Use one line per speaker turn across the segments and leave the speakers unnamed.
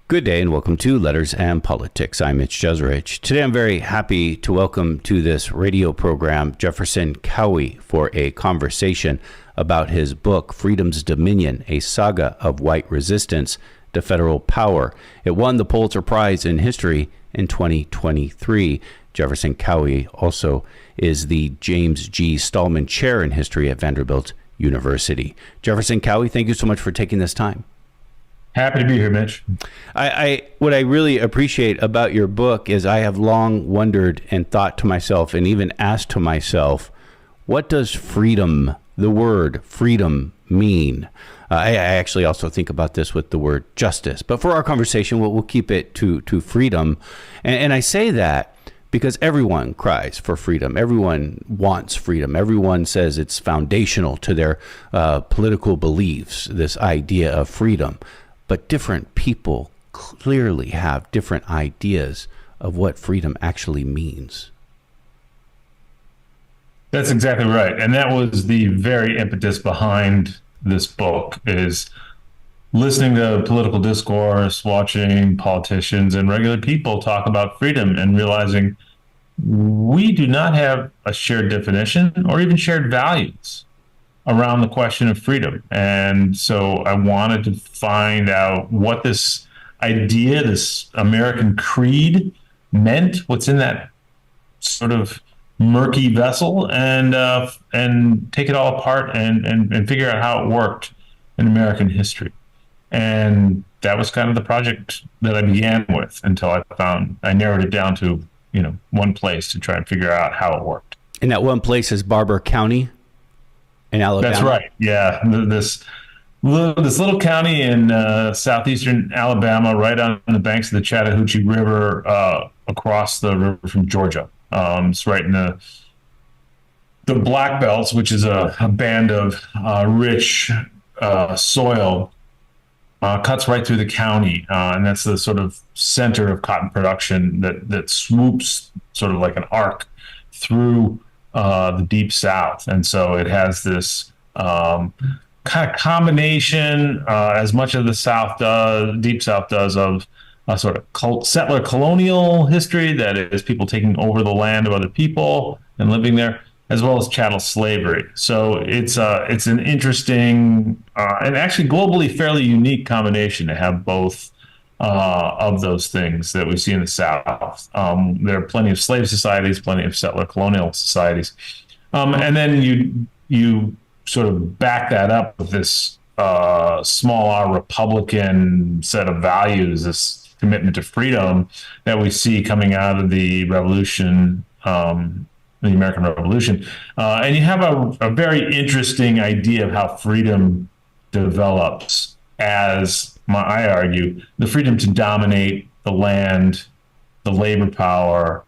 Good day and welcome to Letters and Politics. I'm Mitch Jeserich. Today I'm very happy to welcome to this radio program Jefferson Cowie for a conversation about his book, Freedom's Dominion, a Saga of White Resistance to Federal Power. It won the Pulitzer Prize in History in 2023. Jefferson Cowie also is the James G. Stahlman Chair in History at Vanderbilt University. Jefferson Cowie, thank you so much for taking this time.
Happy to be here, Mitch.
What I really appreciate about your book is I have long wondered and thought to myself and even asked to myself, what does freedom, the word freedom, mean? I actually also think about this with the word justice. But for our conversation, we'll keep it to freedom. And I say that because everyone cries for freedom. Everyone wants freedom. Everyone says it's foundational to their political beliefs, this idea of freedom. But different people clearly have different ideas of what freedom actually means.
That's exactly right. And that was the very impetus behind this book, is listening to political discourse, watching politicians and regular people talk about freedom and realizing we do not have a shared definition or even shared values around the question of freedom. And so I wanted to find out what this idea, this American creed meant, what's in that sort of murky vessel, and take it all apart and figure out how it worked in American history. And that was kind of the project that I began with until I narrowed it down to, one place to try and figure out how it worked.
And that one place is Barber County in Alabama.
That's right. Yeah, this little county in southeastern Alabama, right on the banks of the Chattahoochee River, across the river from Georgia. It's right in the Black Belts, which is a band of rich soil, cuts right through the county, and that's the sort of center of cotton production that swoops sort of like an arc through the Deep South. And so it has this kind of combination, as much of the Deep South does, of a sort of settler colonial history, that is people taking over the land of other people and living there, as well as chattel slavery. So it's an interesting and actually globally fairly unique combination to have both of those things that we see in the South. There are plenty of slave societies, plenty of settler colonial societies. And then you sort of back that up with this small R Republican set of values, this commitment to freedom that we see coming out of the Revolution, the American Revolution. And you have a very interesting idea of how freedom develops as, I argue, the freedom to dominate the land, the labor power,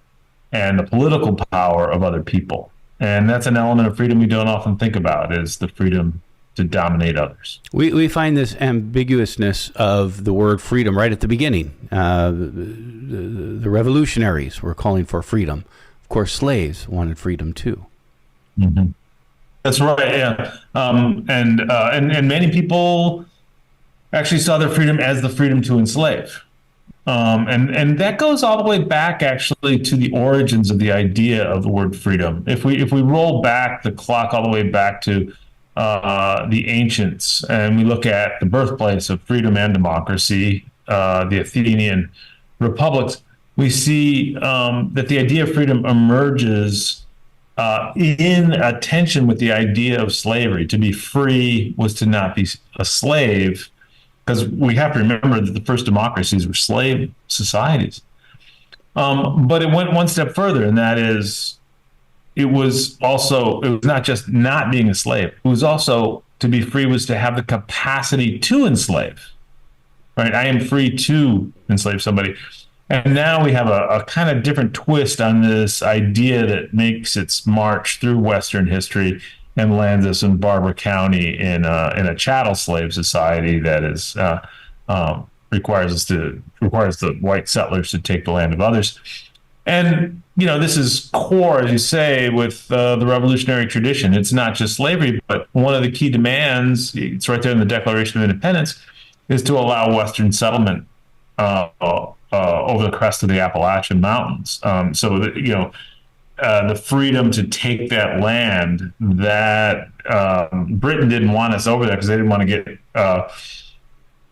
and the political power of other people. And that's an element of freedom we don't often think about, is the freedom to dominate others.
We find this ambiguousness of the word freedom right at the beginning. The revolutionaries were calling for freedom. Of course, slaves wanted freedom too.
Mm-hmm. That's right. Yeah, and many people actually saw their freedom as the freedom to enslave. And that goes all the way back, actually, to the origins of the idea of the word freedom. If we roll back the clock all the way back to the ancients, and we look at the birthplace of freedom and democracy, the Athenian republics, we see that the idea of freedom emerges in a tension with the idea of slavery. To be free was to not be a slave, because we have to remember that the first democracies were slave societies. But it went one step further, and that is, it was not just not being a slave. It was also, to be free was to have the capacity to enslave, right? I am free to enslave somebody. And now we have a kind of different twist on this idea that makes its march through Western history and lands us in Barber County in a chattel slave society that is requires the white settlers to take the land of others. And this is core, as you say, with the revolutionary tradition. It's not just slavery, but one of the key demands, it's right there in the Declaration of Independence, is to allow Western settlement over the crest of the Appalachian Mountains. The freedom to take that land that Britain didn't want us over there because they didn't want to get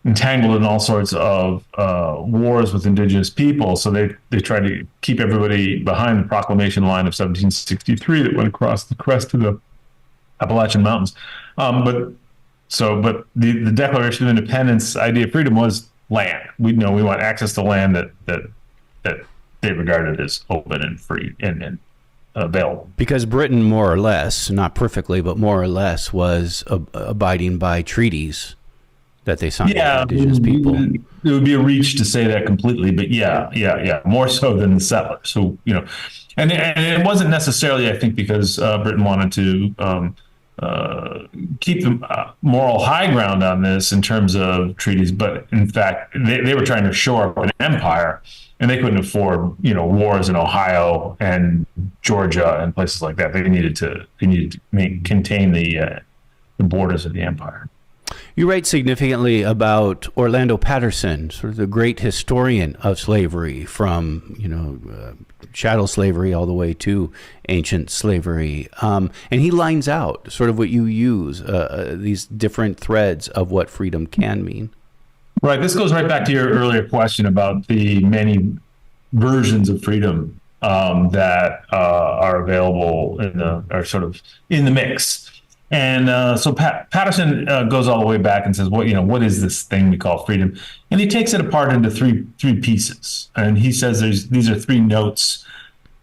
entangled in all sorts of wars with indigenous people. So they tried to keep everybody behind the proclamation line of 1763 that went across the crest of the Appalachian Mountains. But the Declaration of Independence idea of freedom was land. We want access to land that they regarded as open and free and available.
Because Britain, more or less, not perfectly, but more or less, was abiding by treaties that they signed with indigenous people.
It would be a reach to say that completely, but more so than the settlers. So, and it wasn't necessarily, I think, because Britain wanted to keep the moral high ground on this in terms of treaties, but in fact, they were trying to shore up an empire, and they couldn't afford, wars in Ohio and Georgia and places like that. They needed to contain the borders of the empire.
You write significantly about Orlando Patterson, sort of the great historian of slavery, from chattel slavery all the way to ancient slavery, and he lines out sort of what you use, these different threads of what freedom can mean.
Right. This goes right back to your earlier question about the many versions of freedom that are available are sort of in the mix. And so Patterson goes all the way back and says, what is this thing we call freedom? And he takes it apart into three pieces. And he says these are three notes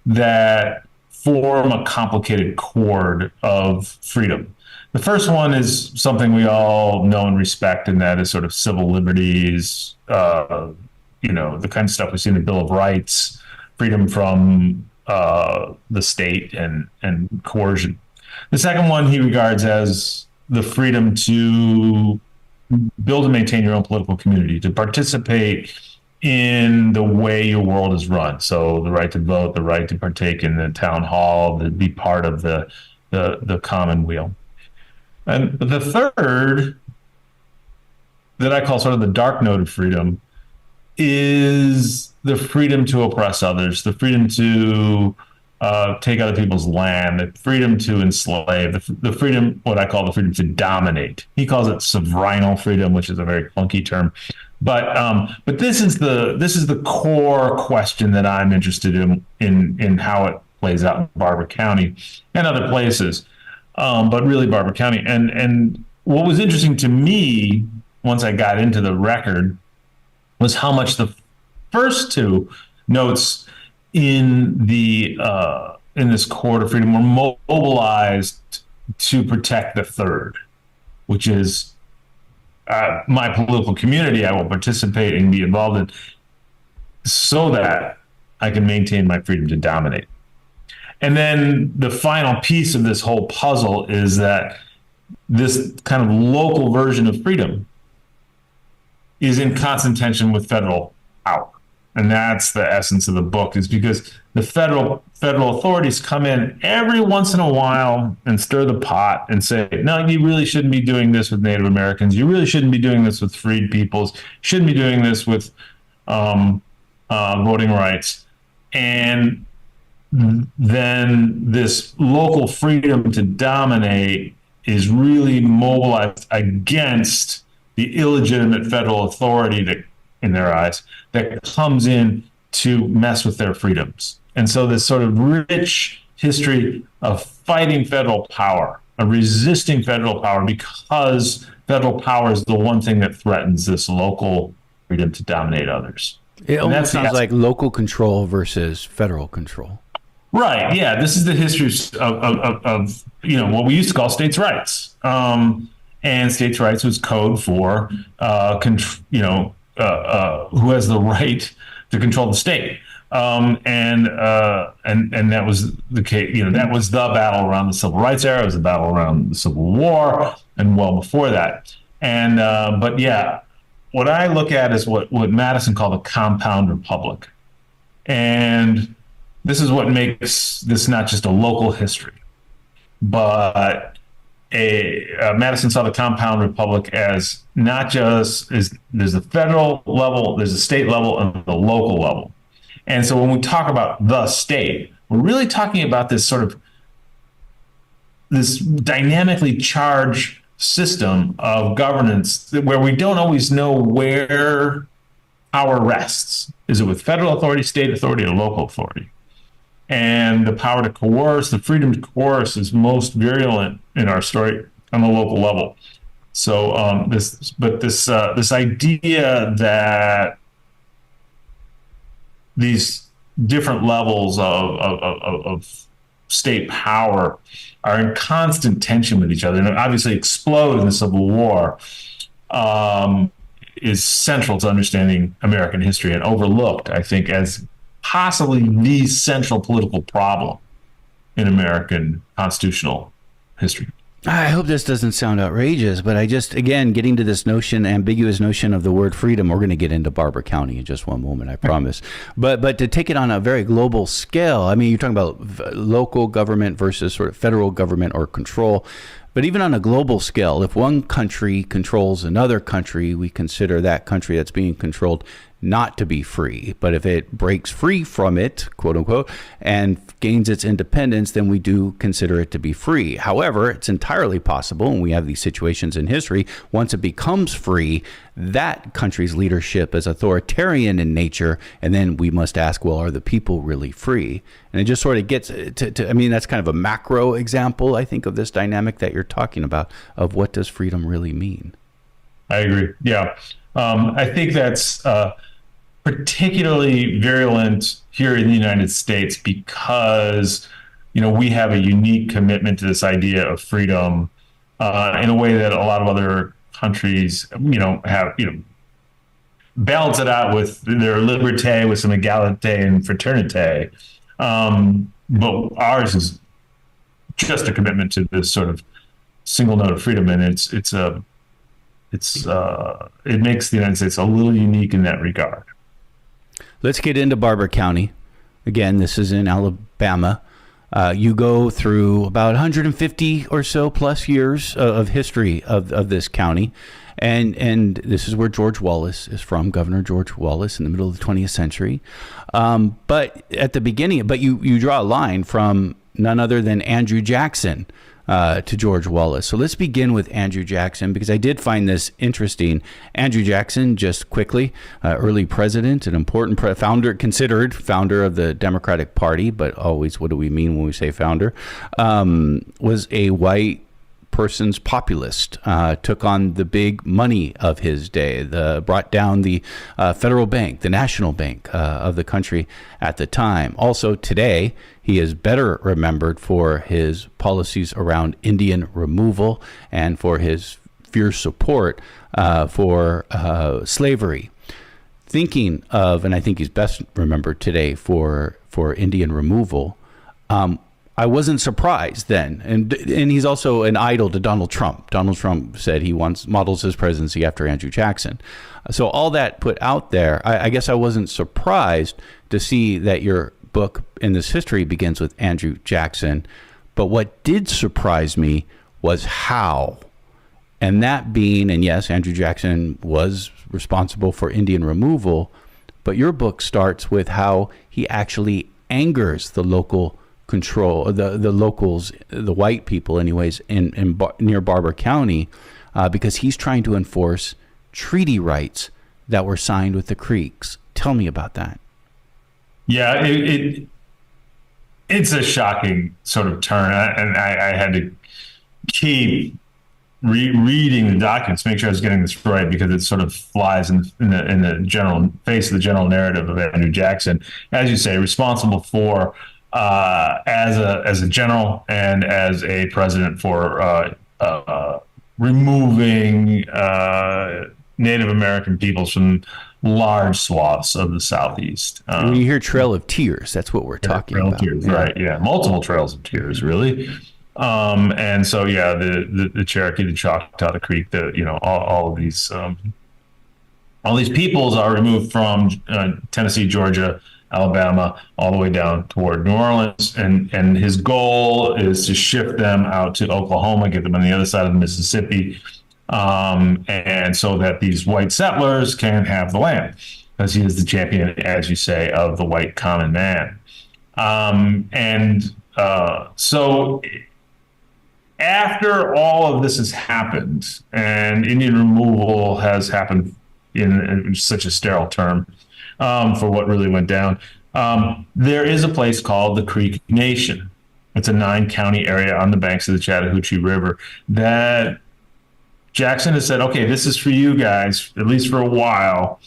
that form a complicated chord of freedom. The first one is something we all know and respect, and that is sort of civil liberties, the kind of stuff we see in the Bill of Rights, freedom from the state and coercion. The second one he regards as the freedom to build and maintain your own political community, to participate in the way your world is run. So the right to vote, the right to partake in the town hall, to be part of the commonweal. And the third, that I call sort of the dark note of freedom, is the freedom to oppress others, the freedom to take other people's land, the freedom to enslave, the freedom, what I call the freedom to dominate. He calls it sovereignal freedom, which is a very clunky term. But this is the core question that I'm interested in how it plays out in Barber County and other places, but really Barber County. And what was interesting to me once I got into the record was how much the first two notes in this chord of freedom were mobilized to protect the third, which is my political community I will participate and be involved in so that I can maintain my freedom to dominate. And then the final piece of this whole puzzle is that this kind of local version of freedom is in constant tension with federal power. And that's the essence of the book, is because the federal authorities come in every once in a while and stir the pot and say, no, you really shouldn't be doing this with Native Americans. You really shouldn't be doing this with freed peoples. You shouldn't be doing this with voting rights. And then this local freedom to dominate is really mobilized against the illegitimate federal authority that, in their eyes, that comes in to mess with their freedoms. And so this sort of rich history of fighting federal power, of resisting federal power, because federal power is the one thing that threatens this local freedom to dominate others.
It almost sounds like local control versus federal control.
Right. Yeah. This is the history of what we used to call states' rights. And states' rights was code for who has the right to control the state. And that was the case. That was the battle around the Civil Rights era. It was the battle around the Civil War, and well before that. And but yeah, what I look at is what Madison called a compound republic, and this is what makes this not just a local history, but Madison saw the compound republic as not just there's the federal level, there's the state level, and the local level. And so when we talk about the state, we're really talking about this sort of this dynamically charged system of governance where we don't always know where power rests. Is it with federal authority, state authority, or local authority? And the power to coerce, the freedom to coerce, is most virulent in our story on the local level. So this idea that these different levels of state power are in constant tension with each other, and obviously explode in the Civil War, is central to understanding American history and overlooked, I think, as possibly the central political problem in American constitutional history.
I hope this doesn't sound outrageous, but I just, again, getting to this ambiguous notion of the word freedom, we're going to get into Barber County in just one moment, I promise. But to take it on a very global scale, I mean, you're talking about local government versus sort of federal government or control. But even on a global scale, if one country controls another country, we consider that country that's being controlled not to be free. But if it breaks free from it, quote unquote, and gains its independence, then we do consider it to be free. However, it's entirely possible, and we have these situations in history, once it becomes free, that country's leadership is authoritarian in nature, and then we must ask, well, are the people really free? And it just sort of gets to I mean, that's kind of a macro example, I think, of this dynamic that you're talking about, of what does freedom really mean?
I agree. Yeah. I think that's particularly virulent here in the United States because, we have a unique commitment to this idea of freedom in a way that a lot of other countries, have, balance it out with their liberté, with some égalité and fraternité. But ours is just a commitment to this sort of single note of freedom, and it makes the United States a little unique in that regard.
Let's get into Barber County. Again, this is in Alabama. You go through about 150 or so plus years of history of this county. And this is where George Wallace is from, Governor George Wallace, in the middle of the 20th century. But at the beginning, you draw a line from none other than Andrew Jackson to George Wallace. So let's begin with Andrew Jackson, because I did find this interesting. Andrew Jackson, just quickly, early president, an important considered founder of the Democratic Party, but always, what do we mean when we say founder? Was a white person's populist, took on the big money of his day, brought down the federal bank, the national bank of the country at the time. Also today, he is better remembered for his policies around Indian removal and for his fierce support for slavery. Thinking of, and I think he's best remembered today for Indian removal, I wasn't surprised then. And he's also an idol to Donald Trump. Donald Trump said he models his presidency after Andrew Jackson. So all that put out there, I guess I wasn't surprised to see that your book in this history begins with Andrew Jackson. But what did surprise me was how. And that being, and yes, Andrew Jackson was responsible for Indian removal, but your book starts with how he actually angers the local control, the locals, the white people anyways, near Barber County, because he's trying to enforce treaty rights that were signed with the Creeks. Tell me about that.
Yeah, it's a shocking sort of turn, and I had to keep reading the documents, make sure I was getting this right, because it sort of flies in the general face of the general narrative of Andrew Jackson, as you say, responsible for as a general and as a president for removing Native American peoples from large swaths of the Southeast.
When you hear Trail of Tears, that's what we're talking about.
Tears, yeah. Right, yeah. Multiple trails of tears, really. And so, yeah, the Cherokee, the Choctaw, the Creek, all of these peoples are removed from Tennessee, Georgia, Alabama, all the way down toward New Orleans. And his goal is to shift them out to Oklahoma, get them on the other side of the Mississippi, and so that these white settlers can have the land, because he is the champion, as you say, of the white common man. So after all of this has happened and Indian removal has happened in such a sterile term for what really went down, there is a place called the Creek Nation. It's a 9-county area on the banks of the Chattahoochee River that Jackson has said, okay, this is for you guys, at least for a while.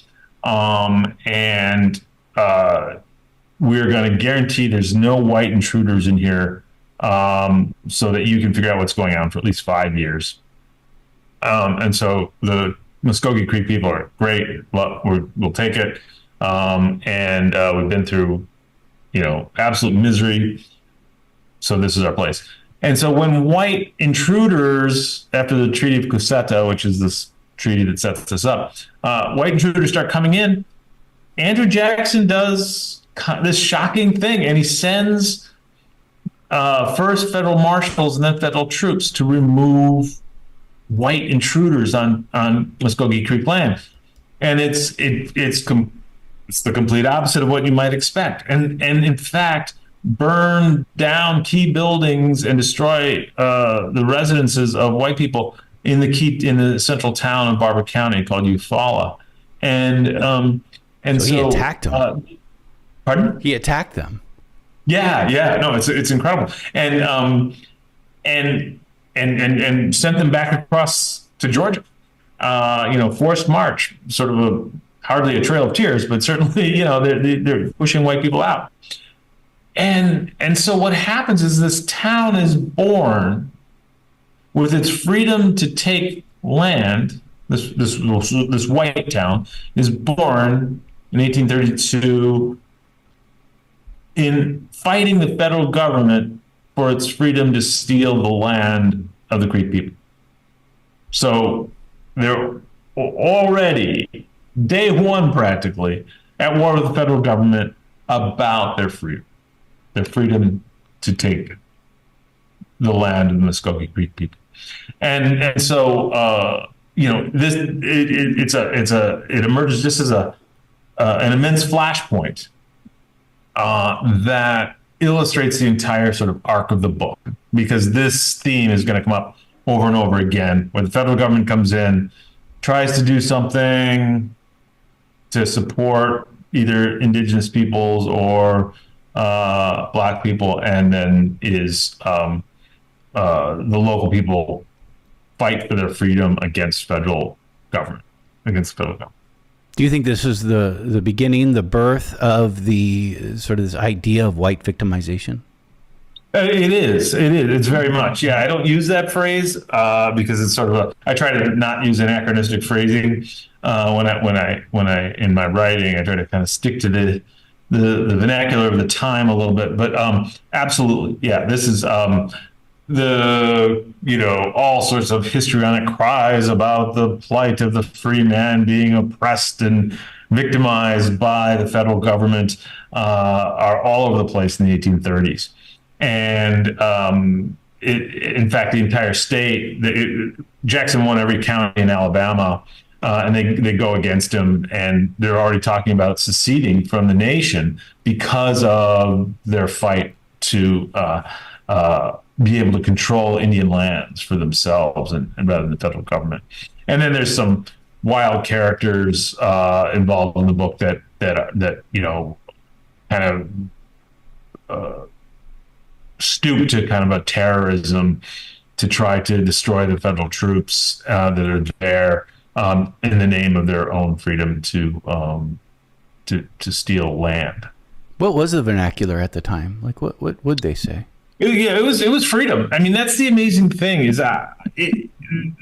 We're going to guarantee there's no white intruders in here, so that you can figure out what's going on for at least 5 years. And so the Muskogee Creek people are great. We'll take it. We've been through, absolute misery. So this is our place. And so when white intruders, after the Treaty of Cusseta, which is this treaty that sets us up, white intruders start coming in, Andrew Jackson does this shocking thing, and he sends first federal marshals and then federal troops to remove white intruders on Muskogee Creek land. And it's the complete opposite of what you might expect. And in fact, burn down key buildings and destroy the residences of white people in the central town of Barber County called Eufaula. So
he attacked them.
Pardon?
He attacked them.
Yeah. No, it's incredible. And sent them back across to Georgia. Forced march, sort of hardly a trail of tears, but certainly, they're pushing white people out. And so what happens is this town is born with its freedom to take land. This white town is born in 1832 in fighting the federal government for its freedom to steal the land of the Creek people. So they're already, day one practically, at war with the federal government about their freedom to take the land of the Muskogee Creek people. And so, it emerges just as an immense flashpoint that illustrates the entire sort of arc of the book, because this theme is going to come up over and over again, where the federal government comes in, tries to do something to support either indigenous peoples or Black people, and then is the local people fight for their freedom against federal government.
Do you think this is the beginning, the birth of the sort of this idea of white victimization?
It is. It's very much. Yeah, I don't use that phrase because it's sort of I try to not use anachronistic phrasing when I in my writing. I try to kind of stick to the vernacular of the time a little bit. But absolutely, yeah. This is all sorts of histrionic cries about the plight of the free man being oppressed and victimized by the federal government are all over the place in the 1830s. And in fact, the entire state, Jackson won every county in Alabama, and they go against him, and they're already talking about seceding from the nation because of their fight to be able to control Indian lands for themselves and rather than the federal government. And then there's some wild characters involved in the book that kind of stoop to kind of a terrorism to try to destroy the federal troops that are there in the name of their own freedom to steal land.
What was the vernacular at the time? Like, what would they say?
Yeah, it was freedom. I mean, that's the amazing thing is in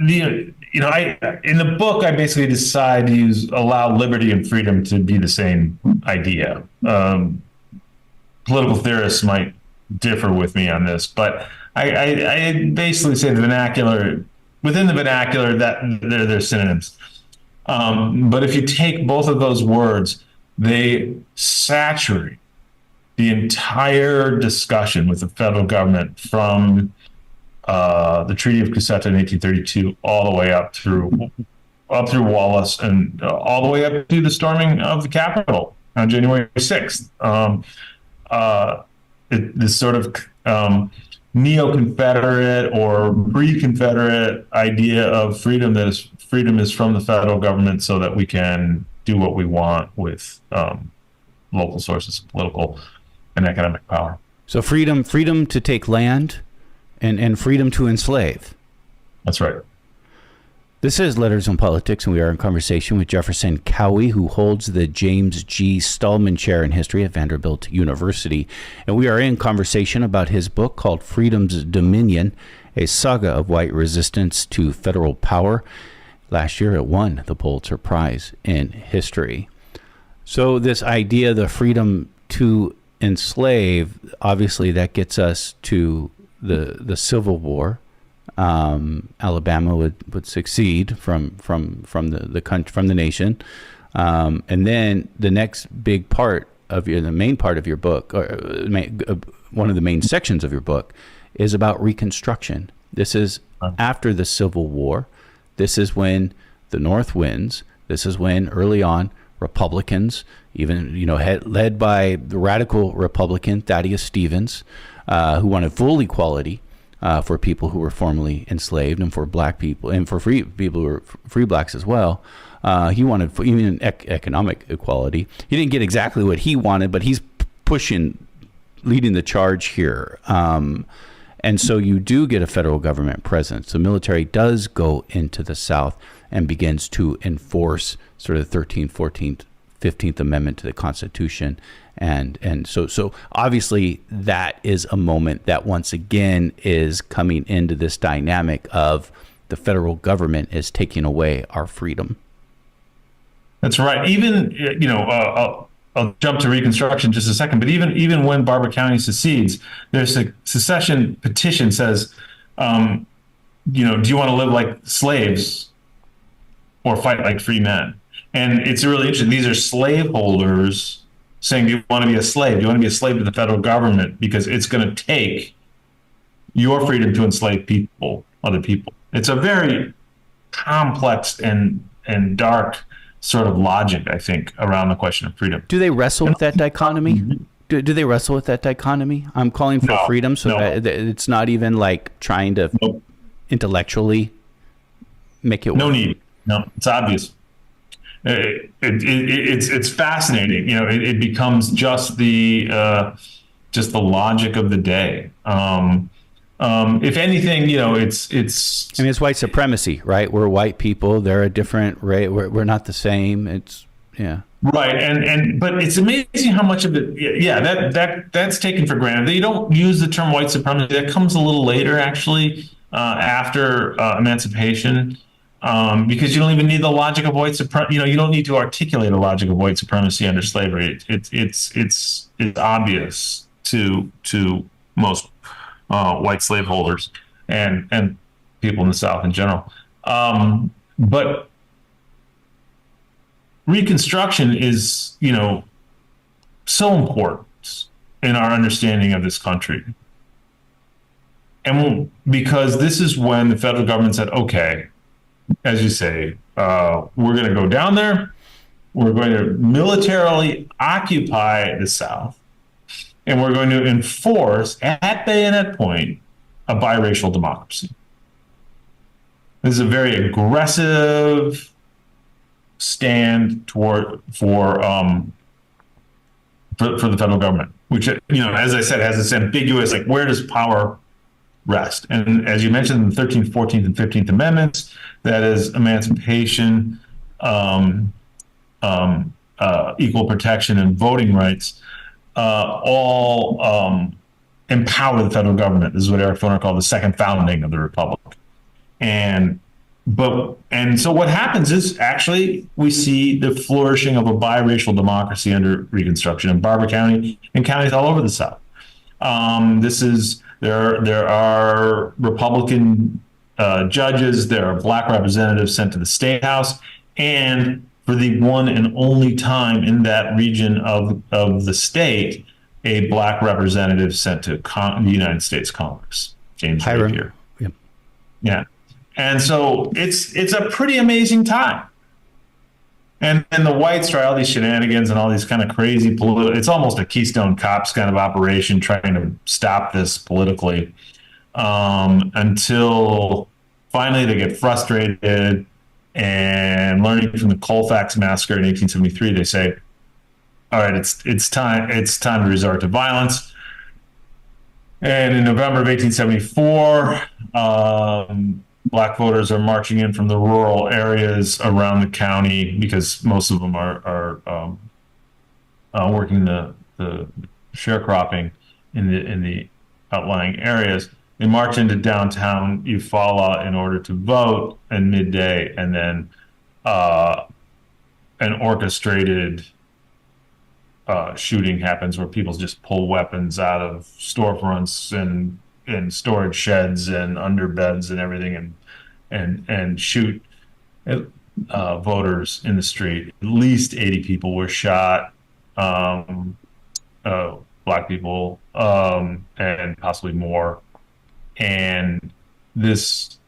the book, I basically decide to allow liberty and freedom to be the same idea. Political theorists might differ with me on this, but I basically say within the vernacular that they're synonyms. But if you take both of those words, they saturate the entire discussion with the federal government from the Treaty of Cusseta in 1832 all the way up through Wallace and all the way up to the storming of the Capitol on January 6th. This sort of neo-Confederate or pre-Confederate idea of freedom freedom is from the federal government so that we can do what we want with local sources of political and economic power.
So freedom to take land and freedom to enslave.
That's right.
This is Letters on Politics, and we are in conversation with Jefferson Cowie, who holds the James G. Stahlman Chair in History at Vanderbilt University. And we are in conversation about his book called Freedom's Dominion, a Saga of White Resistance to Federal Power. Last year it won the Pulitzer Prize in History. So this idea, the freedom to enslave, obviously that gets us to the Civil War. Alabama would succeed from the country, from the nation, and then the next big part of the main part of your book, or one of the main sections of your book, is about Reconstruction. This is after the Civil War. This is when the North wins. This is when early on Republicans, even led by the radical Republican Thaddeus Stevens, who wanted full equality for people who were formerly enslaved and for black people and for free people who were free blacks as well. He wanted even economic equality. He didn't get exactly what he wanted, but he's leading the charge here. And so you do get a federal government presence. The military does go into the South and begins to enforce sort of the 13th, 14th, 15th Amendment to the Constitution. And so obviously that is a moment that once again is coming into this dynamic of the federal government is taking away our freedom.
That's right. Even, I'll jump to Reconstruction just a second, but even when Barber County secedes, there's a secession petition says, do you want to live like slaves or fight like free men? And it's really interesting. These are slaveholders saying, do you want to be a slave? Do you want to be a slave to the federal government? Because it's going to take your freedom to enslave other people. It's a very complex and dark sort of logic, I think, around the question of freedom.
Do they wrestle with that dichotomy? Do they wrestle with that dichotomy? I'm calling for freedom, so that it's not even like trying to intellectually make it work.
No need. No, it's obvious. It's fascinating. It becomes just the logic of the day. If anything, it's
white supremacy, right? We're white people. They're a different race. We're not the same.
Right. But it's amazing how much of it, that's taken for granted. They don't use the term white supremacy. That comes a little later, actually, after emancipation. Because you don't even need the logic of white supremacy. You don't need to articulate a logic of white supremacy under slavery. It's obvious to most white slaveholders and people in the South in general. But Reconstruction is so important in our understanding of this country, and because this is when the federal government said, okay, as you say, we're going to go down there. We're going to militarily occupy the South, and we're going to enforce at bayonet point a biracial democracy. This is a very aggressive stand for the federal government, which, as I said, has this ambiguous, like, where does power rest? And as you mentioned, the 13th, 14th, and 15th Amendments, that is emancipation, equal protection, and voting rights, all empower the federal government. This is what Eric Foner called the second founding of the republic. And so what happens is actually we see the flourishing of a biracial democracy under Reconstruction in Barber County and counties all over the South. There are Republican judges, there are black representatives sent to the State House, and for the one and only time in that region of the state, a black representative sent to the United States Congress, James Rapier.
Yep.
Yeah. And so it's a pretty amazing time. And the whites try all these shenanigans and all these kind of crazy it's almost a Keystone Cops kind of operation trying to stop this politically, until finally they get frustrated, and learning from the Colfax massacre in 1873, they say, all right, it's time to resort to violence. And in November of 1874, black voters are marching in from the rural areas around the county, because most of them are working the sharecropping in the outlying areas. They march into downtown Eufaula in order to vote at midday, and then an orchestrated shooting happens where people just pull weapons out of storefronts and storage sheds and under beds and everything, and shoot voters in the street. At least 80 people were shot, black people, and possibly more. And this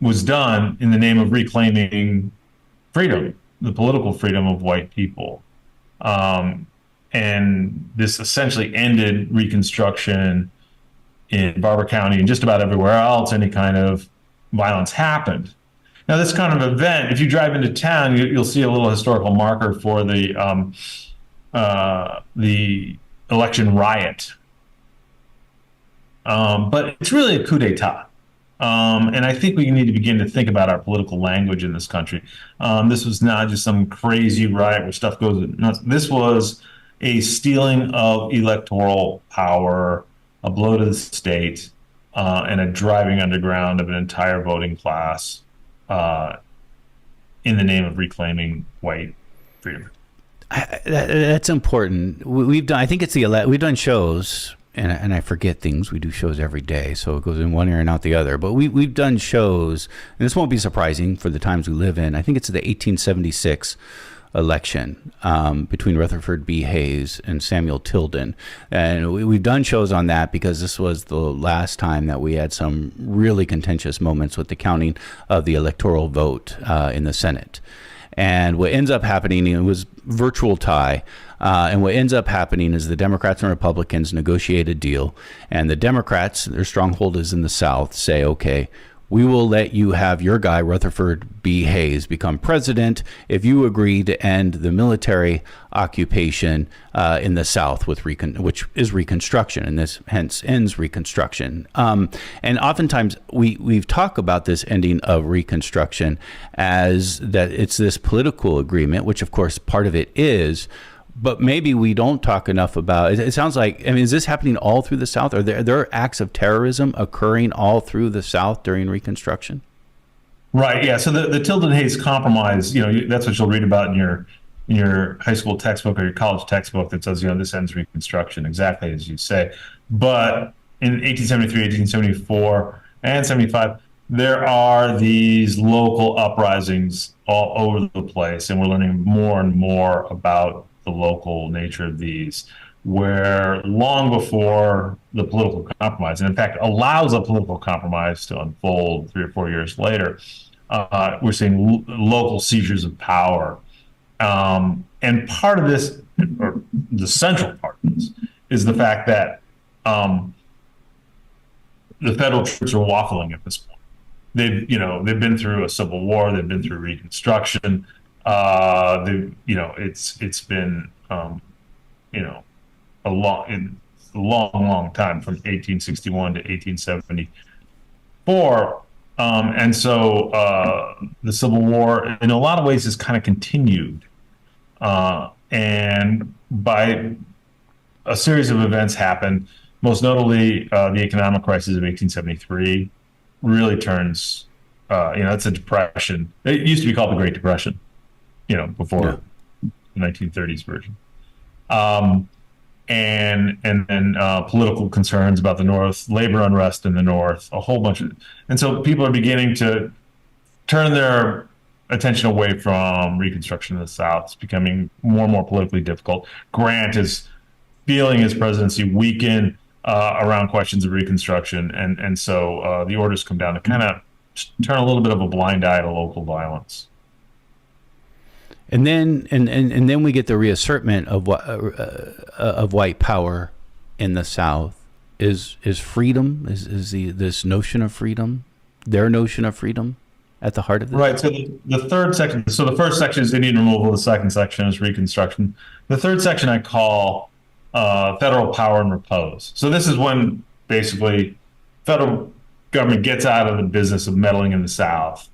was done in the name of reclaiming freedom, the political freedom of white people. And this essentially ended Reconstruction in Barber County and just about everywhere else any kind of violence happened. Now, this kind of event, if you drive into town, you'll see a little historical marker for the election riot. But it's really a coup d'etat. And I think we need to begin to think about our political language in this country. This was not just some crazy riot where stuff goes nuts. This was a stealing of electoral power, a blow to the state, and a driving underground of an entire voting class in the name of reclaiming white freedom.
That's important. We've done. I think it's we've done shows. And I forget things. We do shows every day, so it goes in one ear and out the other. But we've done shows, and this won't be surprising for the times we live in. I think it's the 1876 election between Rutherford B. Hayes and Samuel Tilden. And we've done shows on that because this was the last time that we had some really contentious moments with the counting of the electoral vote in the Senate. And what ends up happening, it was virtual tie. And what ends up happening is the Democrats and Republicans negotiate a deal. And the Democrats, their stronghold is in the South, say, okay, we will let you have your guy, Rutherford B. Hayes, become president if you agree to end the military occupation in the South, which is Reconstruction, and this hence ends Reconstruction. And oftentimes we've talked about this ending of Reconstruction as that it's this political agreement, which of course part of it is. But maybe we don't talk enough about it. It sounds like, I mean, is this happening all through the South? Are there acts of terrorism occurring all through the South during Reconstruction?
Right. Yeah. So the Tilden-Hayes Compromise, that's what you'll read about in your high school textbook or your college textbook that says, this ends Reconstruction, exactly as you say. But in 1873, 1874, and 75, there are these local uprisings all over the place, and we're learning more and more about the local nature of these, where long before the political compromise, and in fact allows a political compromise to unfold 3 or 4 years later, we're seeing local seizures of power. And part of this, or the central part of this, is the fact that the federal troops are waffling at this point. They've been through a civil war, they've been through Reconstruction. It's been a long time, from 1861 to 1874, and so the Civil War in a lot of ways has kind of continued, and by a series of events happened. Most notably, the economic crisis of 1873 really turns. It's a depression. It used to be called the Great Depression. Before the 1930s version. And then political concerns about the North, labor unrest in the North, a whole bunch of, and so people are beginning to turn their attention away from Reconstruction in the South. It's becoming more and more politically difficult. Grant is feeling his presidency weaken around questions of Reconstruction, and so the orders come down to kind of turn a little bit of a blind eye to local violence.
And then we get the reassertment of white power in the South. Is freedom, this notion of freedom, their notion of freedom, at the heart of this?
Right. So the third section. So the first section is Indian removal. The second section is Reconstruction. The third section I call federal power and repose. So this is when basically federal government gets out of the business of meddling in the South.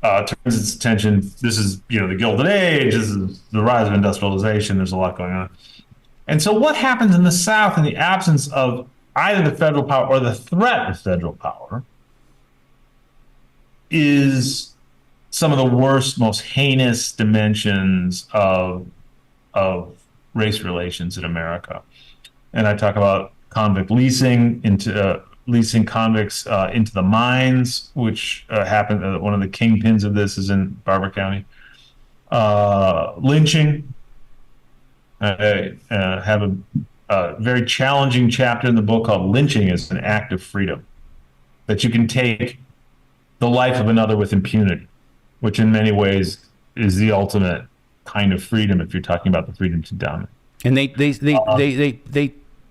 Turns its attention. This is the Gilded Age. This is the rise of industrialization. There's a lot going on. And so what happens in the South in the absence of either the federal power or the threat of federal power is some of the worst, most heinous dimensions of race relations in America. And I talk about convict leasing into leasing convicts into the mines, which happened. One of the kingpins of this is in Barber County. Lynching. I have a very challenging chapter in the book called "Lynching as an Act of Freedom," that you can take the life of another with impunity, which in many ways is the ultimate kind of freedom if you're talking about the freedom to dominate.
And they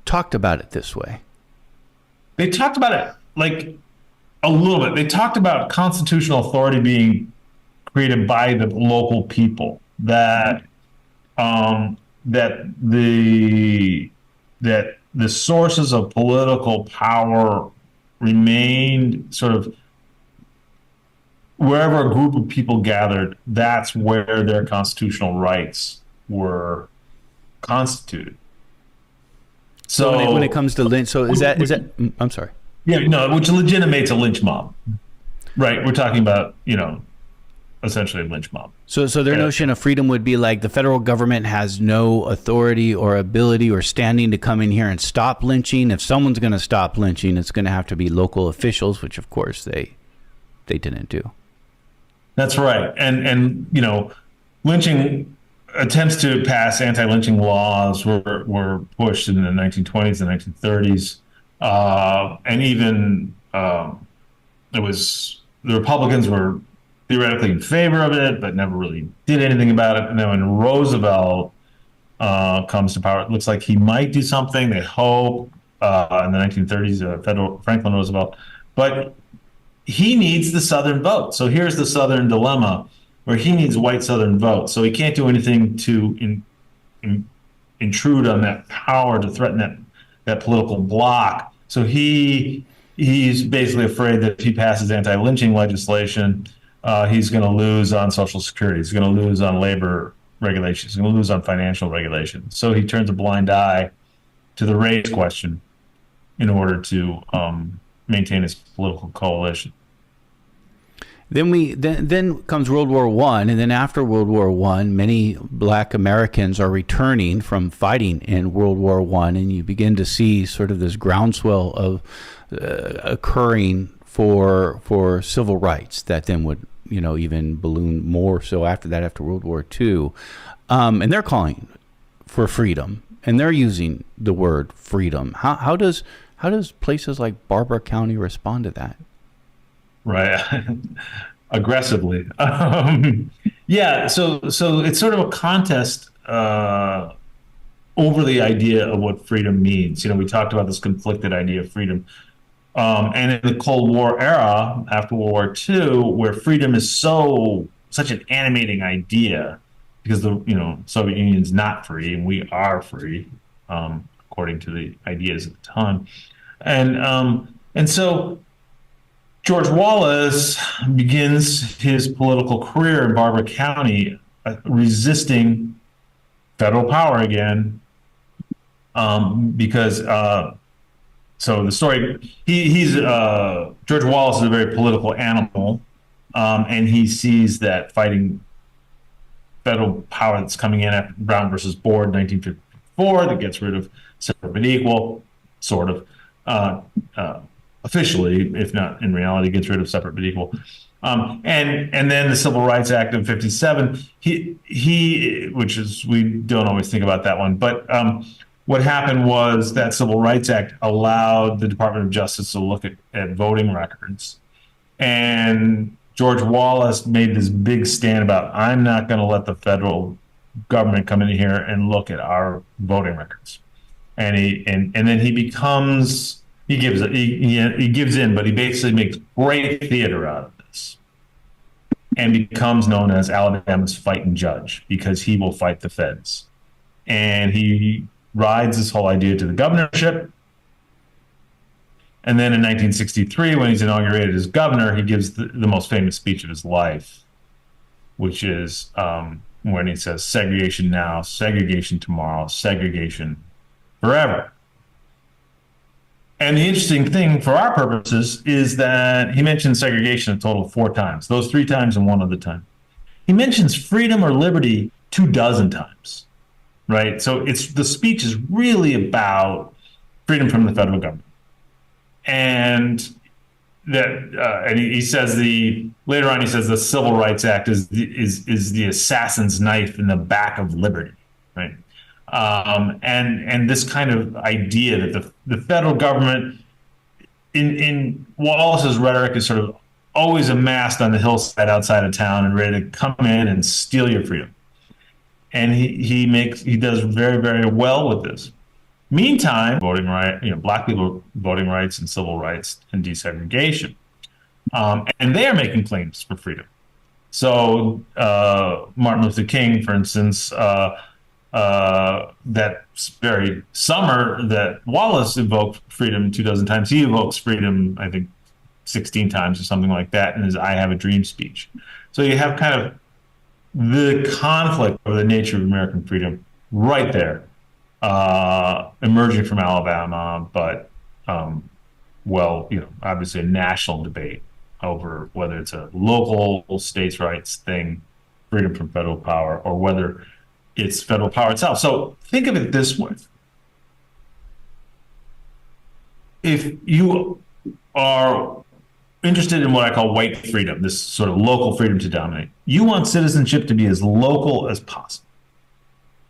talked about it this way.
They talked about it like a little bit. They talked about constitutional authority being created by the local people, that the sources of political power remained sort of wherever a group of people gathered. That's where their constitutional rights were constituted. So
when it comes to lynch, so is that I'm sorry.
Yeah, no, which legitimates a lynch mob, right? We're talking about essentially a lynch mob.
So their notion of freedom would be like the federal government has no authority or ability or standing to come in here and stop lynching. If someone's going to stop lynching, it's going to have to be local officials, which of course they didn't do.
That's right, and lynching. Attempts to pass anti-lynching laws were pushed in the 1920s and 1930s, and even it was the Republicans were theoretically in favor of it, but never really did anything about it. And then when Roosevelt comes to power, it looks like he might do something. They hope in the 1930s, Franklin Roosevelt, but he needs the Southern vote. So here's the Southern dilemma, where he needs white Southern votes. So he can't do anything to intrude on that power, to threaten that political bloc. So he's basically afraid that if he passes anti-lynching legislation, he's going to lose on Social Security. He's going to lose on labor regulations. He's going to lose on financial regulations. So he turns a blind eye to the race question in order to maintain his political coalition.
Then comes World War I, and then after World War I, many Black Americans are returning from fighting in World War I, and you begin to see sort of this groundswell of occurring for civil rights that then would even balloon more so after that, after World War II, and they're calling for freedom, and they're using the word freedom. How does places like Barber County respond to that?
Right. Aggressively. Yeah. So it's sort of a contest over the idea of what freedom means. We talked about this conflicted idea of freedom. And in the Cold War era, after World War II, where freedom is such an animating idea, because the Soviet Union's not free and we are free, according to the ideas at the time. And so George Wallace begins his political career in Barber County resisting federal power again, because so the story, George Wallace is a very political animal, and he sees that fighting federal power that's coming in after Brown versus Board, 1954, that gets rid of separate but equal, sort of. Officially, if not in reality, gets rid of separate but equal. And then the Civil Rights Act of 57, he which is, we don't always think about that one, but what happened was that Civil Rights Act allowed the Department of Justice to look at voting records. And George Wallace made this big stand about, I'm not going to let the federal government come in here and look at our voting records. And then he becomes, he gives in, but he basically makes great theater out of this and becomes known as Alabama's fighting judge, because he will fight the feds. And he rides this whole idea to the governorship. And then in 1963, when he's inaugurated as governor, he gives the most famous speech of his life, which is when he says, segregation now, segregation tomorrow, segregation forever. And the interesting thing for our purposes is that he mentions segregation a total of 4 times, those 3 times and 1 other time. He mentions freedom or liberty 24 times, right? So the speech is really about freedom from the federal government. And and he says later on he says the Civil Rights Act is the assassin's knife in the back of liberty, right? And this kind of idea that the federal government in Wallace's rhetoric is sort of always amassed on the hillside outside of town and ready to come in and steal your freedom. And he does very, very well with this. Meantime, voting right, black people voting rights and civil rights and desegregation, and they are making claims for freedom. So Martin Luther King, for instance, that very summer that Wallace invoked freedom 24 times, he evokes freedom, I think, 16 times or something like that in his "I Have a Dream" speech. So you have kind of the conflict over the nature of American freedom right there. Emerging from Alabama, but obviously a national debate over whether it's a local states' rights thing, freedom from federal power, or whether it's federal power itself. So think of it this way. If you are interested in what I call white freedom, this sort of local freedom to dominate, you want citizenship to be as local as possible.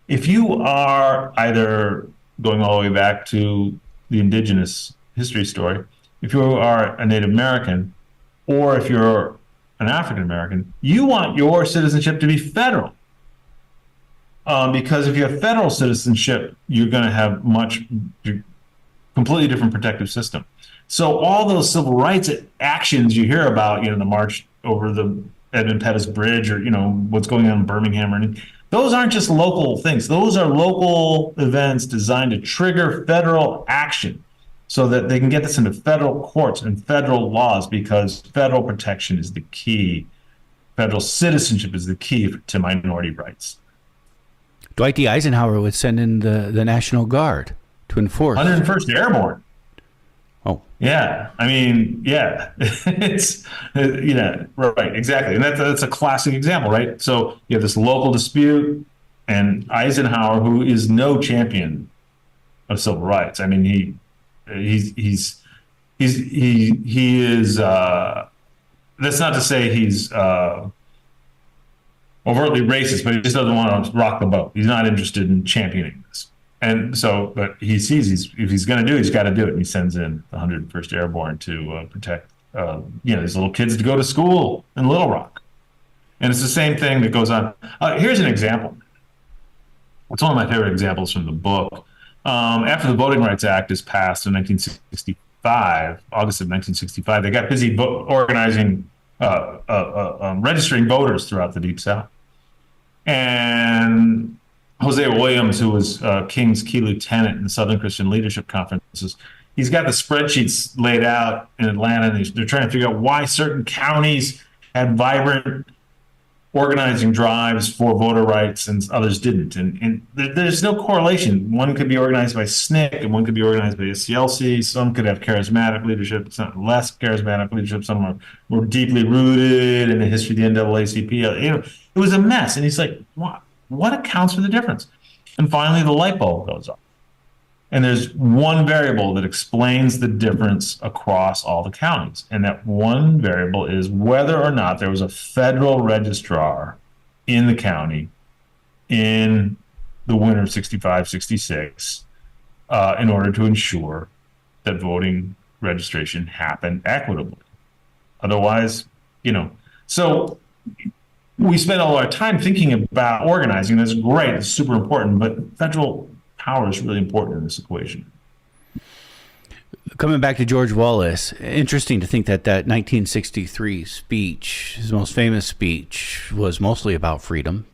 If you are either going all the way back to the indigenous history story, if you are a Native American, or if you're an African American, you want your citizenship to be federal. Because if you have federal citizenship, you're going to have completely different protective system. So all those civil rights actions you hear about, the march over the Edmund Pettus Bridge, or what's going on in Birmingham, or anything, those aren't just local things. Those are local events designed to trigger federal action so that they can get this into federal courts and federal laws, because federal protection is the key. Federal citizenship is the key to minority rights.
Dwight D. Eisenhower would send in the National Guard to enforce.
101st Airborne.
Oh.
Yeah. I mean, yeah. It's, right, exactly. And that's a classic example, right? So you have this local dispute, and Eisenhower, who is no champion of civil rights. I mean, he is, that's not to say he's overtly racist, but he just doesn't want to rock the boat. He's not interested in championing this. And so, but he sees if he's going to do it, he's got to do it. And he sends in the 101st Airborne to protect, these little kids to go to school in Little Rock. And it's the same thing that goes on. Here's an example. It's one of my favorite examples from the book. After the Voting Rights Act is passed in 1965, August of 1965, they got busy organizing, registering voters throughout the Deep South. And Hosea Williams, who was King's key lieutenant in the Southern Christian Leadership Conferences, he's got the spreadsheets laid out in Atlanta, and they're trying to figure out why certain counties had vibrant organizing drives for voter rights and others didn't. And there's no correlation. One could be organized by SNCC, and one could be organized by the SCLC. Some could have charismatic leadership, some less charismatic leadership. Some are more deeply rooted in the history of the NAACP. It was a mess. And he's like, what accounts for the difference? And finally, the light bulb goes off. And there's one variable that explains the difference across all the counties. And that one variable is whether or not there was a federal registrar in the county in the winter of 65, 66 in order to ensure that voting registration happened equitably. Otherwise, so we spend all our time thinking about organizing. That's great. It's super important. But federal power is really important in this equation.
Coming back to George Wallace, interesting to think that 1963 speech, his most famous speech, was mostly about freedom,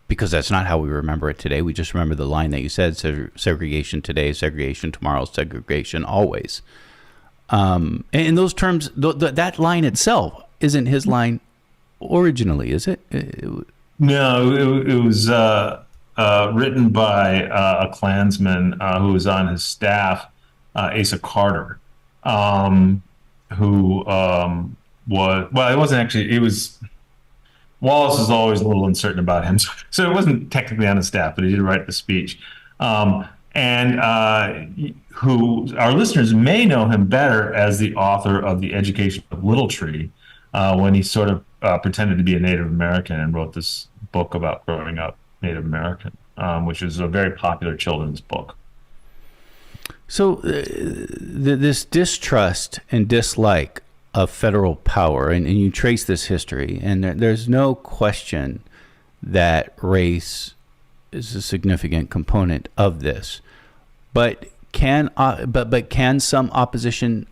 because that's not how we remember it today. We just remember the line that you said: segregation today, segregation tomorrow, segregation always. And in those terms, that line itself isn't his line originally, is it?
No, it was written by a Klansman who was on his staff, Asa Carter, who was, well, it wasn't actually, it was, Wallace is always a little uncertain about him. So it wasn't technically on his staff, but he did write the speech. Who our listeners may know him better as the author of The Education of Little Tree, when he sort of pretended to be a Native American and wrote this book about growing up Native American, which is a very popular children's book.
So this distrust and dislike of federal power, and you trace this history, and there's no question that race is a significant component of this. But can some opposition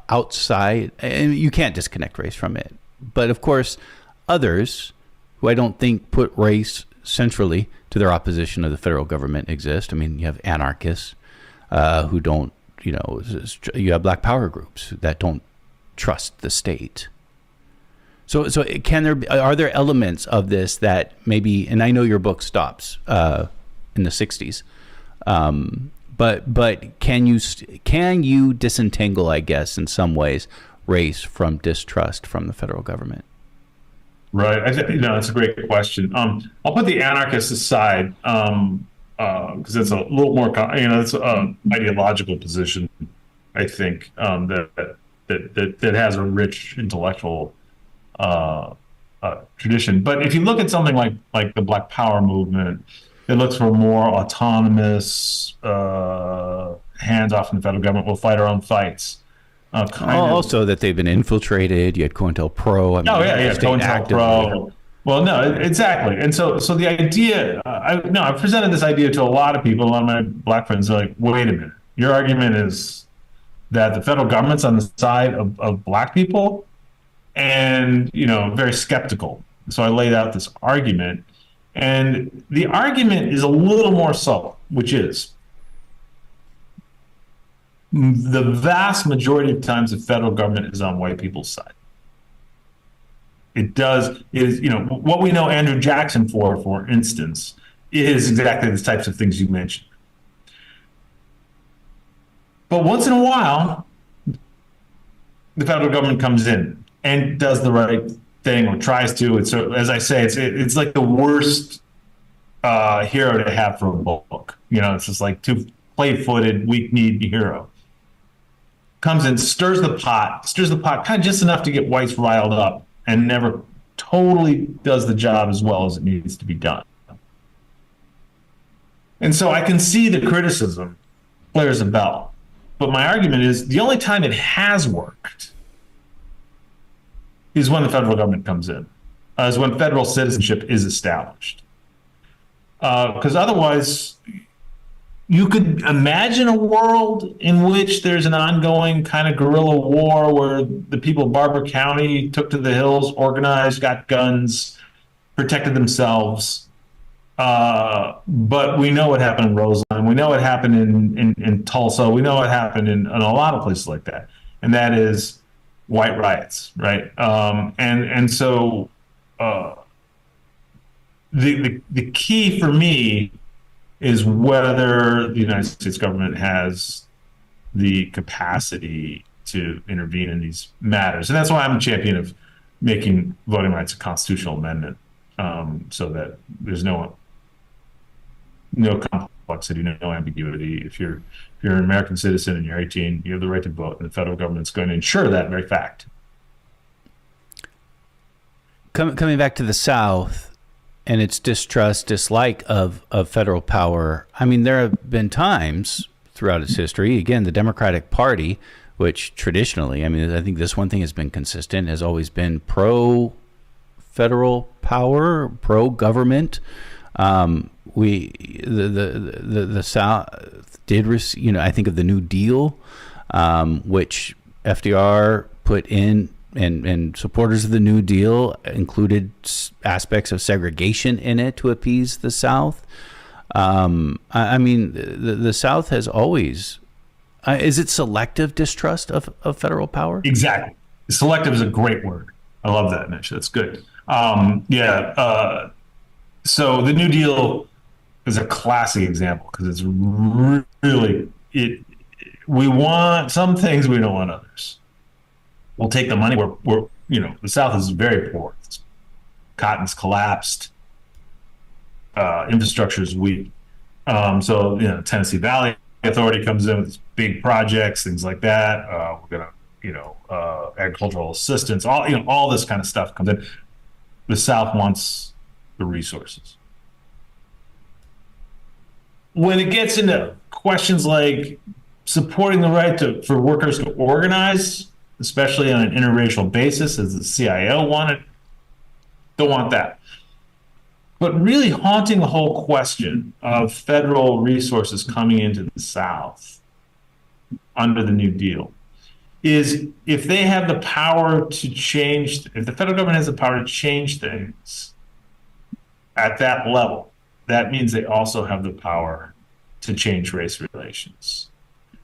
outside, and you can't disconnect race from it, but of course others who I don't think put race centrally to their opposition of the federal government exist. I mean, you have anarchists who don't, you have black power groups that don't trust the state. So are there elements of this that maybe, and I know your book stops in the 60s, but can you disentangle, I guess, in some ways, race from distrust from the federal government?
Right. That's a great question. I'll put the anarchists aside because it's a little more, it's an ideological position, I think, that has a rich intellectual tradition. But if you look at something like the Black Power movement, it looks for more autonomous, hands off from the federal government. We'll fight our own fights.
Also that they've been infiltrated. You had COINTELPRO.
COINTELPRO. Well, no, exactly. And so the idea, I've presented this idea to a lot of people. A lot of my black friends are like, wait a minute. Your argument is that the federal government's on the side of black people, and, very skeptical. So I laid out this argument, and the argument is a little more subtle, which is the vast majority of times the federal government is on white people's side. What we know Andrew Jackson for instance, is exactly the types of things you mentioned. But once in a while, the federal government comes in and does the right thing, or tries to. It's, as I say, it's like the worst hero to have for a book. It's just like too play-footed, weak-kneed hero. Comes in, stirs the pot, kind of just enough to get whites riled up, and never totally does the job as well as it needs to be done. And so I can see the criticism players a bell. But my argument is the only time it has worked is when the federal government comes in, is when federal citizenship is established. Because otherwise, you could imagine a world in which there's an ongoing kind of guerrilla war where the people of Barber County took to the hills, organized, got guns, protected themselves. But we know what happened in Roseland. We know what happened in Tulsa. We know what happened in a lot of places like that. And that is white riots, right? So the key for me is whether the United States government has the capacity to intervene in these matters. And that's why I'm a champion of making voting rights a constitutional amendment, so that there's no complexity, no ambiguity. If you're an American citizen and you're 18, you have the right to vote, and the federal government's going to ensure that very fact.
Coming back to the South and its distrust, dislike of federal power, I mean, there have been times throughout its history. Again, the Democratic Party, which traditionally, I mean, I think this one thing has been consistent, has always been pro-federal power, pro-government. The South did, I think of the New Deal, which FDR put in, and supporters of the New Deal included aspects of segregation in it to appease the South. I mean, the South has always, is it selective distrust of federal power?
Exactly. Selective is a great word. I love that, Mitch. That's good. So the New Deal is a classic example because it's really, we want some things, we don't want others. We'll take the money. We're the South is very poor. Cotton's collapsed. Infrastructure is weak. So Tennessee Valley Authority comes in with big projects, things like that. We're gonna, agricultural assistance, all this kind of stuff comes in. The South wants the resources. When it gets into questions like supporting the right for workers to organize, especially on an interracial basis, as the CIO wanted, don't want that. But really haunting the whole question of federal resources coming into the South under the New Deal is if they have the power to change, if the federal government has the power to change things at that level, that means they also have the power to change race relations.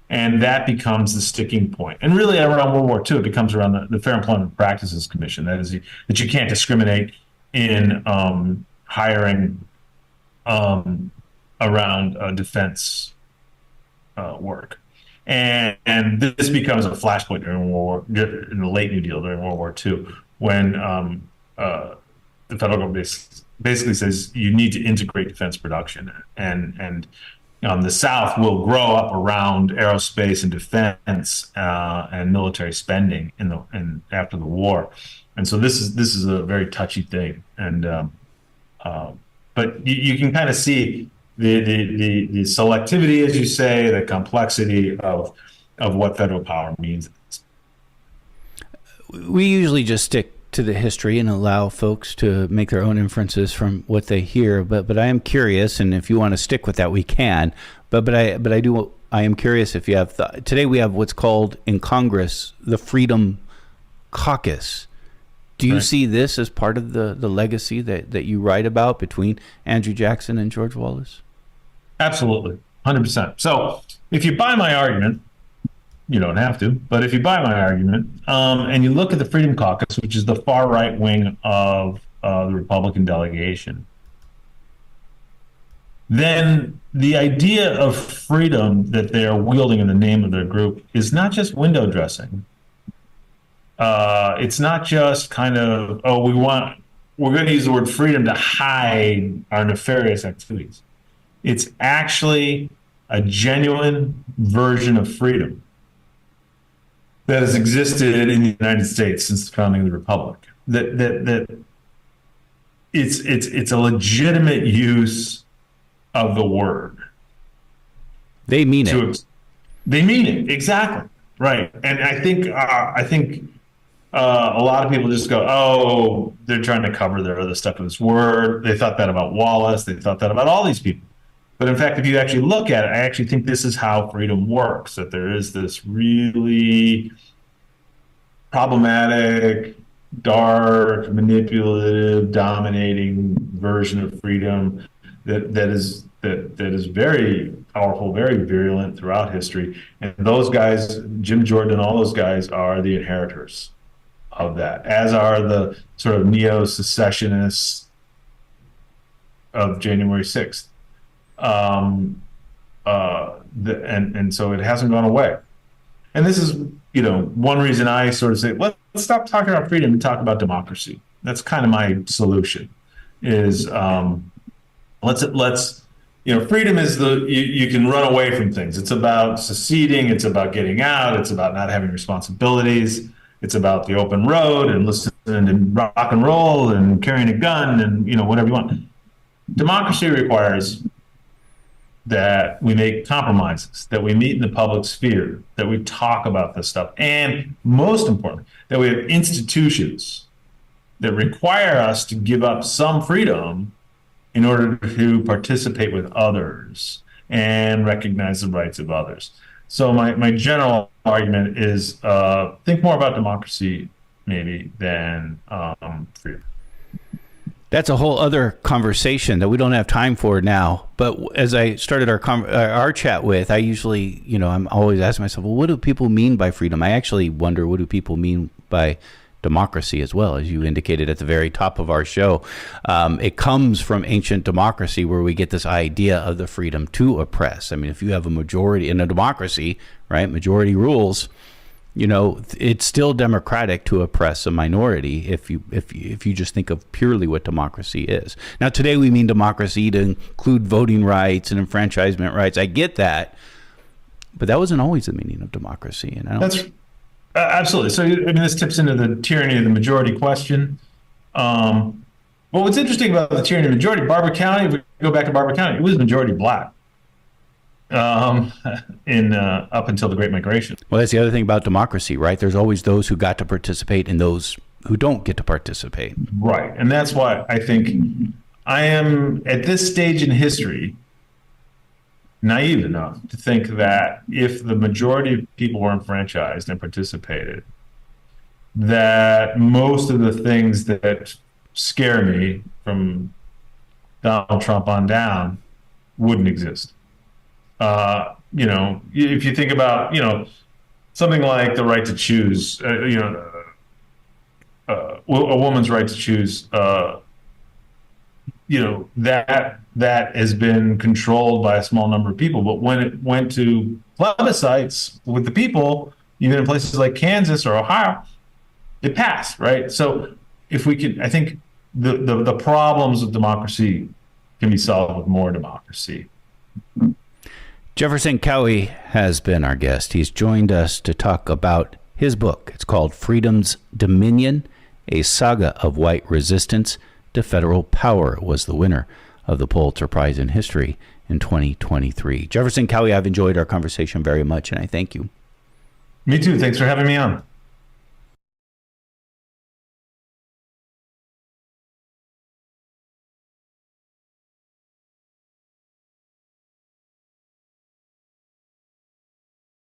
And that becomes the sticking point. And really around World War II, it becomes around the Fair Employment Practices Commission. That is that you can't discriminate in hiring around defense work. And this becomes a flashpoint during in the late New Deal, during World War II, when the federal government basically says you need to integrate defense production, and the South will grow up around aerospace and defense and military spending after the war, and so this is a very touchy thing, and but you can kind of see the selectivity, as you say, the complexity of what federal power means.
We usually just stick to the history and allow folks to make their own inferences from what they hear. But I am curious, and if you want to stick with that, we can. But I am curious if you have today we have what's called in Congress the Freedom Caucus. Do you see this as part of the legacy that you write about between Andrew Jackson and George Wallace?
Absolutely, 100%. So if you buy my argument, you don't have to, but if you buy my argument and you look at the Freedom Caucus, which is the far right wing of the Republican delegation, then the idea of freedom that they are wielding in the name of their group is not just window dressing. It's not just kind of, we're going to use the word freedom to hide our nefarious activities. It's actually a genuine version of freedom that has existed in the United States since the founding of the Republic. That it's a legitimate use of the word.
They mean it.
They mean it, exactly, right. And I think a lot of people just go, oh, they're trying to cover their other stuff with this word. They thought that about Wallace. They thought that about all these people. But in fact, if you actually look at it, I actually think this is how freedom works, that there is this really problematic, dark, manipulative, dominating version of freedom that is very powerful, very virulent throughout history. And those guys, Jim Jordan and all those guys, are the inheritors of that, as are the sort of neo-secessionists of January 6th. And so it hasn't gone away. And this is, one reason I sort of say, let's stop talking about freedom and talk about democracy. That's kind of my solution is, freedom is you can run away from things. It's about seceding. It's about getting out. It's about not having responsibilities. It's about the open road and listening to rock and roll and carrying a gun and, whatever you want. Democracy requires that we make compromises, that we meet in the public sphere, that we talk about this stuff, and most importantly, that we have institutions that require us to give up some freedom in order to participate with others and recognize the rights of others. So my general argument is think more about democracy maybe than freedom.
That's a whole other conversation that we don't have time for now. But as I started our chat with, I usually, I'm always asking myself, well, what do people mean by freedom? I actually wonder, what do people mean by democracy as well, as you indicated at the very top of our show. It comes from ancient democracy, where we get this idea of the freedom to oppress. I mean, if you have a majority in a democracy, right, majority rules, it's still democratic to oppress a minority if you just think of purely what democracy is. Now, today we mean democracy to include voting rights and enfranchisement rights. I get that, but that wasn't always the meaning of democracy. And
that's absolutely. So, this tips into the tyranny of the majority question. Well, what's interesting about the tyranny of the majority, Barber County, if we go back to Barber County, it was majority black. Up until the Great Migration.
Well, that's the other thing about democracy, right? There's always those who got to participate and those who don't get to participate.
Right. And that's why I think I am, at this stage in history, naive enough to think that if the majority of people were enfranchised and participated, that most of the things that scare me from Donald Trump on down wouldn't exist. If you think about, something like the right to choose, a woman's right to choose, that has been controlled by a small number of people. But when it went to plebiscites with the people, even in places like Kansas or Ohio, it passed, right? So if we could, I think the problems of democracy can be solved with more democracy.
Jefferson Cowie has been our guest. He's joined us to talk about his book. It's called Freedom's Dominion, A Saga of White Resistance to Federal Power. It was the winner of the Pulitzer Prize in History in 2023. Jefferson Cowie, I've enjoyed our conversation very much, and I thank you.
Me too. Thanks for having me on.